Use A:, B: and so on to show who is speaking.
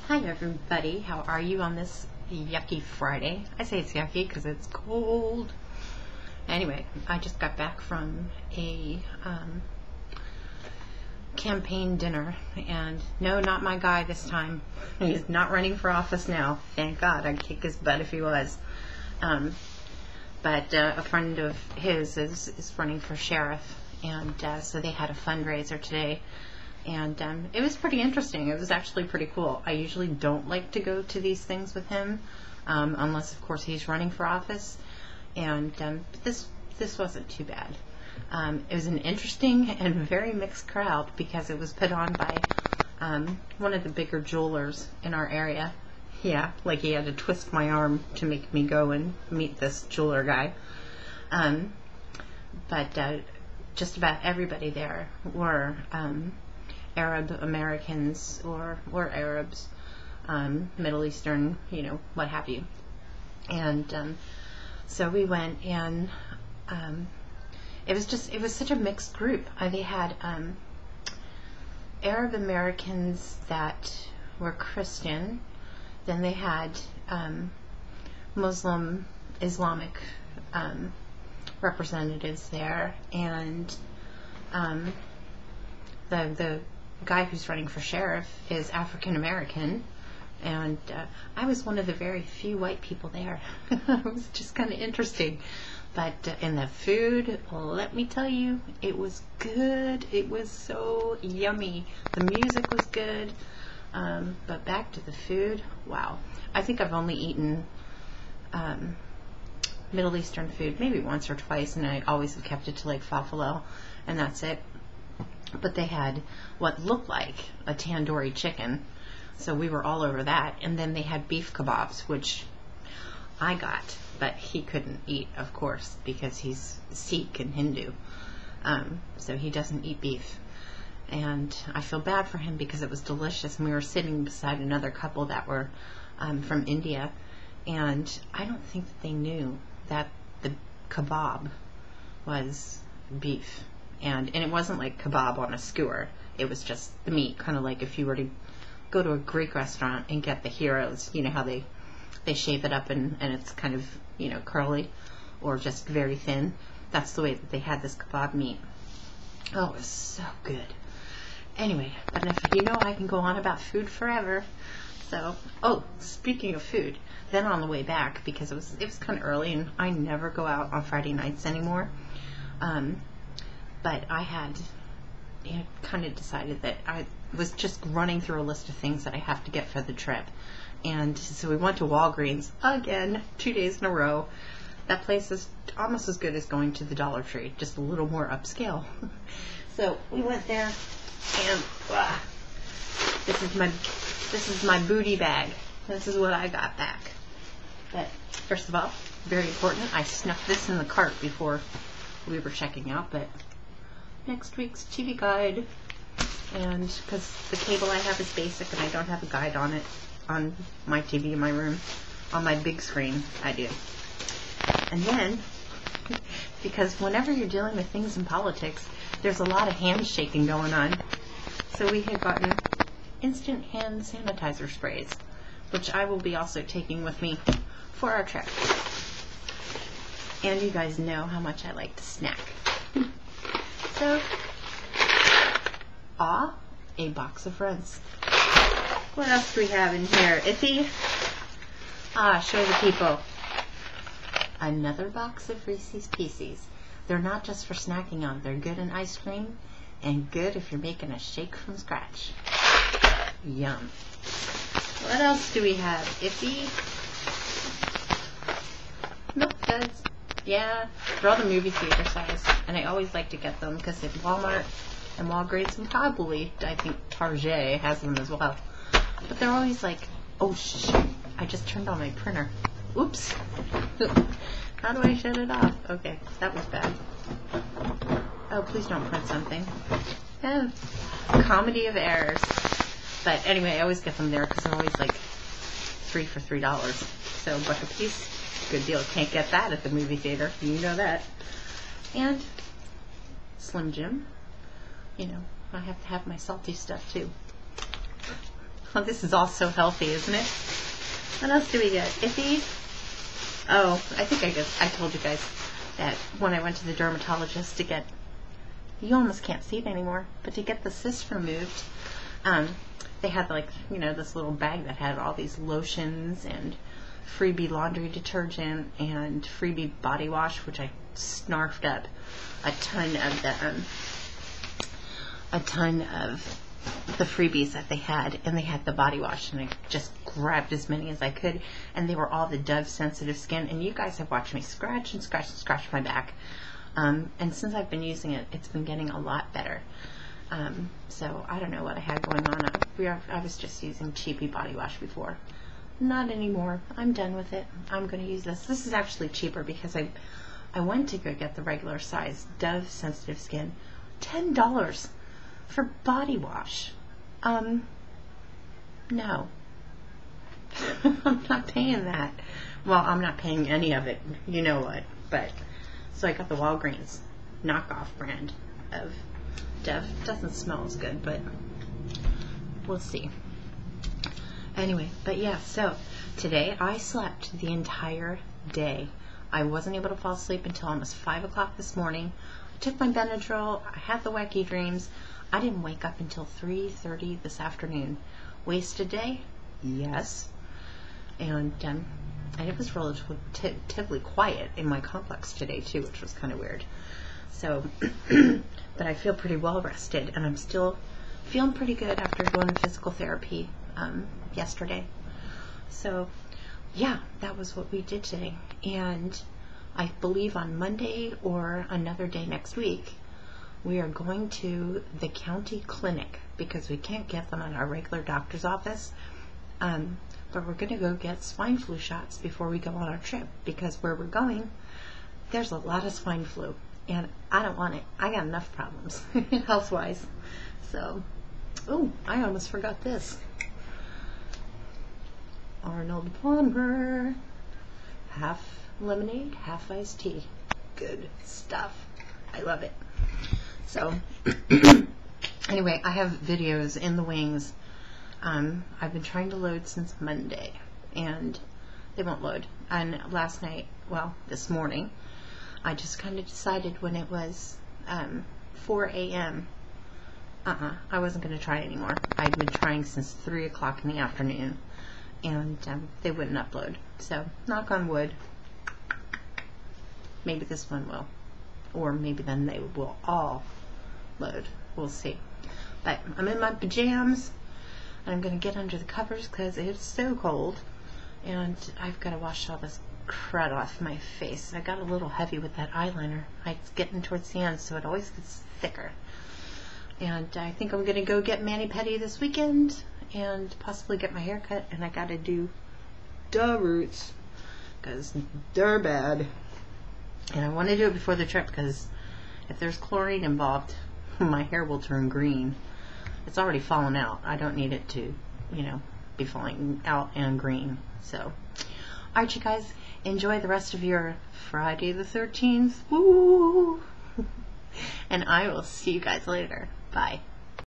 A: Hi everybody, how are you on this yucky Friday? I say it's yucky because it's cold. Anyway, I just got back from a campaign dinner, and no, not my guy this time. He's not running for office now. Thank God, I'd kick his butt if he was. But a friend of his is running for sheriff, and so they had a fundraiser today. And it was pretty interesting. It was actually pretty cool. I usually don't like to go to these things with him, unless, of course, he's running for office. And but this wasn't too bad. It was an interesting and very mixed crowd because it was put on by one of the bigger jewelers in our area. Yeah, like he had to twist my arm to make me go and meet this jeweler guy. But just about everybody there were Arab Americans or Arabs, Middle Eastern, what have you. And so we went, and it was such a mixed group. They had Arab Americans that were Christian, then they had Muslim, Islamic representatives there, and the guy who's running for sheriff is African American, and I was one of the very few white people there. It was just kind of interesting. But in the food, let me tell you, it was good. It was so yummy. The music was good. But back to the food, wow. I think I've only eaten Middle Eastern food maybe once or twice, and I always have kept it to like falafel, and that's it. But they had what looked like a tandoori chicken, so we were all over that. And then they had beef kebabs, which I got, but he couldn't eat, of course, because he's Sikh and Hindu, so he doesn't eat beef. And I feel bad for him because it was delicious, and we were sitting beside another couple that were from India, and I don't think that they knew that the kebab was beef. And it wasn't like kebab on a skewer. It was just the meat, kind of like if you were to go to a Greek restaurant and get the heroes, how they shape it up and it's kind of, curly or just very thin. That's the way that they had this kebab meat. Oh, it was so good. Anyway, but if I can go on about food forever. So, speaking of food, then on the way back, because it was kind of early, and I never go out on Friday nights anymore. But I had kind of decided that I was just running through a list of things that I have to get for the trip. And so we went to Walgreens again, 2 days in a row. That place is almost as good as going to the Dollar Tree, just a little more upscale. So we went there, and this is my booty bag. This is what I got back. But first of all, very important, I snuck this in the cart before we were checking out, but next week's TV guide, and because the cable I have is basic and I don't have a guide on it on my TV in my room, on my big screen I do. And then, because whenever you're dealing with things in politics, there's a lot of handshaking going on, so we had gotten instant hand sanitizer sprays, which I will be also taking with me for our trip. And you guys know how much I like to snack. So, a box of Rinse. What else do we have in here? Iffy? Show the people. Another box of Reese's Pieces. They're not just for snacking on. They're good in ice cream and good if you're making a shake from scratch. Yum. What else do we have? Iffy? Milk duds. Yeah, they're all the movie theater size, and I always like to get them because at Walmart and Walgreens, and probably, I think Target has them as well. But they're always like, oh shit, I just turned on my printer. Oops. How do I shut it off? Okay, that was bad. Oh, please don't print something. Yeah, comedy of errors. But anyway, I always get them there because they're always like 3 for $3. So, buck a piece. Good deal. Can't get that at the movie theater. You know that. And Slim Jim. I have to have my salty stuff too. Oh, this is all so healthy, isn't it? What else do we get? Iffy? Oh, I think I told you guys that when I went to the dermatologist to get, you almost can't see it anymore, but to get the cyst removed, they had like, you know, this little bag that had all these lotions and freebie laundry detergent and freebie body wash, which I snarfed up a ton of the freebies that they had, and they had the body wash, and I just grabbed as many as I could, and they were all the Dove sensitive skin, and you guys have watched me scratch and scratch and scratch my back, and since I've been using it, it's been getting a lot better. So I don't know what I had going on. I was just using cheapy body wash before. Not anymore. I'm done with it. I'm going to use this. This is actually cheaper because I went to go get the regular size Dove sensitive skin. $10 for body wash. No. I'm not paying that. Well, I'm not paying any of it. You know what. But, so I got the Walgreens knockoff brand of Dove. Doesn't smell as good, but we'll see. Anyway, but yeah, so today I slept the entire day. I wasn't able to fall asleep until almost 5 o'clock this morning. I took my Benadryl. I had the wacky dreams. I didn't wake up until 3:30 this afternoon. Wasted day? Yes. And it was relatively quiet in my complex today too, which was kind of weird. So, but I feel pretty well rested, and I'm still feeling pretty good after going to physical therapy yesterday. So, yeah, that was what we did today. And I believe on Monday or another day next week, we are going to the county clinic because we can't get them at our regular doctor's office. But we're going to go get swine flu shots before we go on our trip, because where we're going, there's a lot of swine flu, and I don't want it. I got enough problems health-wise. So, oh, I almost forgot this. Arnold Palmer, half lemonade, half iced tea. Good stuff. I love it. So, anyway, I have videos in the wings. I've been trying to load since Monday, and they won't load. And last night, well, this morning, I just kind of decided when it was 4 a.m., I wasn't going to try anymore. I'd been trying since 3 o'clock in the afternoon, and they wouldn't upload. So, knock on wood, maybe this one will, or maybe then they will all load. We'll see. But I'm in my pajamas, and I'm going to get under the covers because it's so cold, and I've got to wash all this crud off my face. I got a little heavy with that eyeliner. It's getting towards the end, so it always gets thicker. And I think I'm going to go get mani-pedi this weekend and possibly get my hair cut, and I got to do the roots because they're bad. And I want to do it before the trip because if there's chlorine involved, my hair will turn green. It's already fallen out. I don't need it to, be falling out and green. So, alright, you guys, enjoy the rest of your Friday the 13th. Woo! And I will see you guys later. Bye.